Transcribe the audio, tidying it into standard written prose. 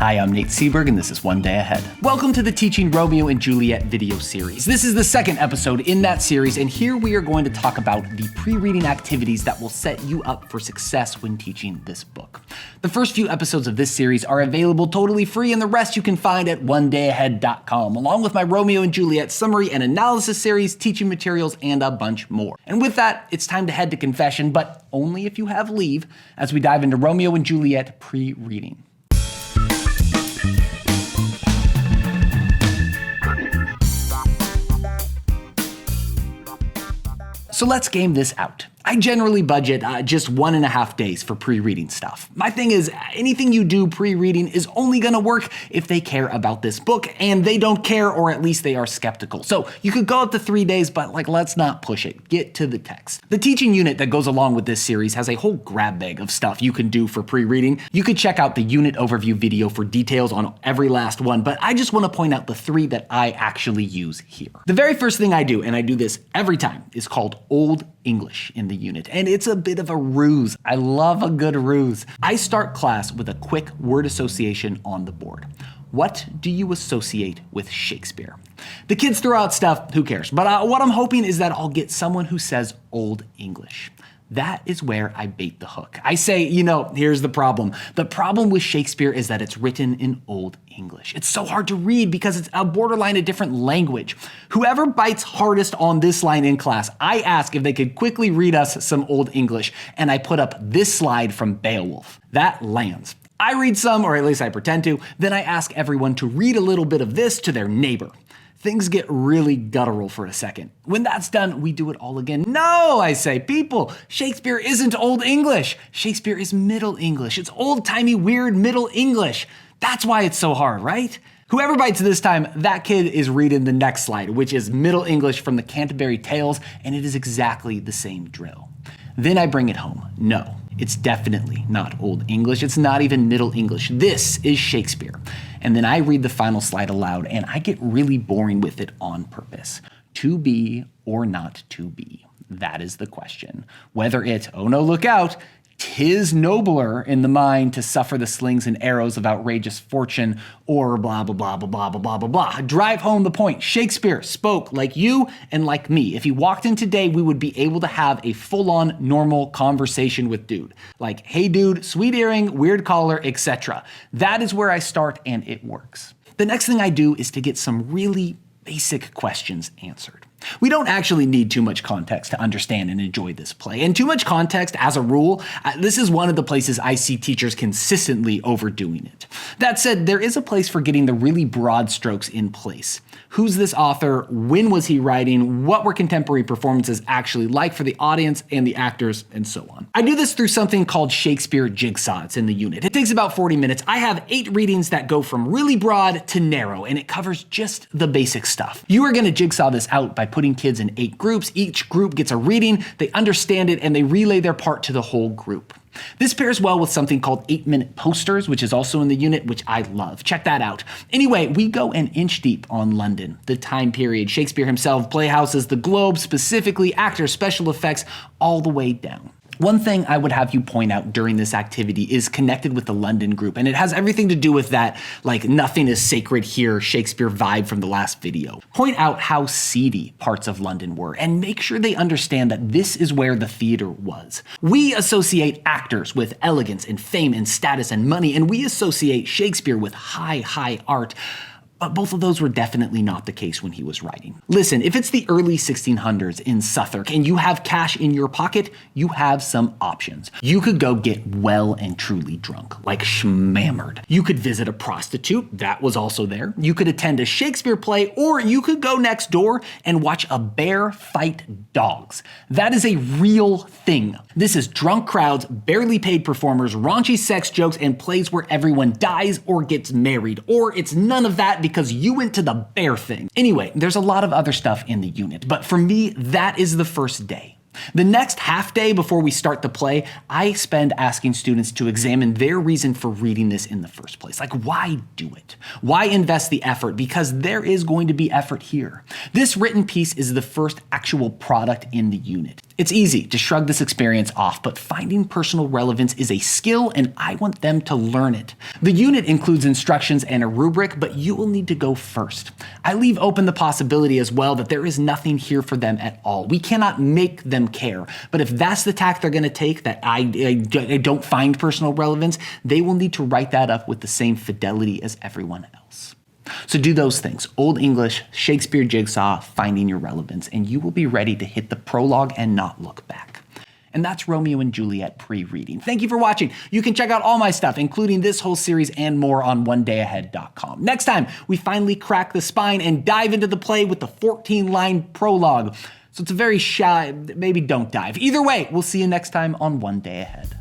Hi, I'm Nate Seberg, and this is One Day Ahead. Welcome to the Teaching Romeo and Juliet video series. This is the second episode in that series, and here we are going to talk about the pre-reading activities that will set you up for success when teaching this book. The first few episodes of this series are available totally free, and the rest you can find at onedayahead.com, along with my Romeo and Juliet summary and analysis series, teaching materials, and a bunch more. And with that, it's time to head to confession, but only if you have leave, as we dive into Romeo and Juliet pre-reading. So let's game this out. I generally budget just 1.5 days for pre-reading stuff. My thing is, anything you do pre-reading is only gonna work if they care about this book, and they don't care, or at least they are skeptical. So you could go up to 3 days, but let's not push it. Get to the text. The teaching unit that goes along with this series has a whole grab bag of stuff you can do for pre-reading. You could check out the unit overview video for details on every last one, but I just wanna point out the 3 that I actually use here. The very first thing I do, and I do this every time, is called Old English in the unit, and it's a bit of a ruse. I love a good ruse. I start class with a quick word association on the board. What do you associate with Shakespeare? The kids throw out stuff, who cares? But what I'm hoping is that I'll get someone who says Old English. That is where I bait the hook. I say, here's the problem. The problem with Shakespeare is that it's written in Old English. It's so hard to read because it's a borderline a different language. Whoever bites hardest on this line in class, I ask if they could quickly read us some Old English, and I put up this slide from Beowulf. That lands. I read some, or at least I pretend to, then I ask everyone to read a little bit of this to their neighbor. Things get really guttural for a second. When that's done, we do it all again. No, I say, people, Shakespeare isn't Old English. Shakespeare is Middle English. It's old-timey, weird Middle English. That's why it's so hard, right? Whoever bites this time, that kid is reading the next slide, which is Middle English from the Canterbury Tales, and it is exactly the same drill. Then I bring it home. No, it's definitely not Old English. It's not even Middle English. This is Shakespeare. And then I read the final slide aloud, and I get really boring with it on purpose. To be or not to be? That is the question. Whether it, oh no, look out, 'tis nobler in the mind to suffer the slings and arrows of outrageous fortune, or blah, blah, blah, blah, blah, blah, blah, blah. Drive home the point. Shakespeare spoke like you and like me. If he walked in today, we would be able to have a full-on normal conversation with dude. Like, hey dude, sweet earring, weird collar, etc. That is where I start, and it works. The next thing I do is to get some really basic questions answered. We don't actually need too much context to understand and enjoy this play. And too much context, as a rule, this is one of the places I see teachers consistently overdoing it. That said, there is a place for getting the really broad strokes in place. Who's this author? When was he writing? What were contemporary performances actually like for the audience and the actors, and so on. I do this through something called Shakespeare Jigsaw. It's in the unit. It takes about 40 minutes. I have 8 readings that go from really broad to narrow, and it covers just the basic stuff. You are going to jigsaw this out by putting kids in 8 groups. Each group gets a reading, they understand it, and they relay their part to the whole group. This pairs well with something called 8-minute posters, which is also in the unit, which I love. Check that out. Anyway, we go an inch deep on London, the time period, Shakespeare himself, playhouses, the Globe, specifically actors, special effects, all the way down. One thing I would have you point out during this activity is connected with the London group, and it has everything to do with that, nothing is sacred here, Shakespeare vibe from the last video. Point out how seedy parts of London were, and make sure they understand that this is where the theater was. We associate actors with elegance and fame and status and money, and we associate Shakespeare with high art. But both of those were definitely not the case when he was writing. Listen, if it's the early 1600s in Suffolk and you have cash in your pocket, you have some options. You could go get well and truly drunk, like schmammered. You could visit a prostitute, that was also there. You could attend a Shakespeare play, or you could go next door and watch a bear fight dogs. That is a real thing. This is drunk crowds, barely paid performers, raunchy sex jokes, and plays where everyone dies or gets married, or it's none of that because you went to the bear thing. Anyway, there's a lot of other stuff in the unit, but for me, that is the first day. The next half day before we start the play, I spend asking students to examine their reason for reading this in the first place. Why do it? Why invest the effort? Because there is going to be effort here. This written piece is the first actual product in the unit. It's easy to shrug this experience off, but finding personal relevance is a skill and I want them to learn it. The unit includes instructions and a rubric, but you will need to go first. I leave open the possibility as well that there is nothing here for them at all. We cannot make them care, but if that's the tack they're going to take, that I don't find personal relevance, they will need to write that up with the same fidelity as everyone else. So do those things: Old English, Shakespeare jigsaw, finding your relevance, and you will be ready to hit the prologue and not look back. And that's Romeo and Juliet pre-reading. Thank you for watching. You can check out all my stuff, including this whole series and more, on onedayahead.com. Next time, we finally crack the spine and dive into the play with the 14-line prologue. So it's a very shy, maybe don't dive. Either way, we'll see you next time on One Day Ahead.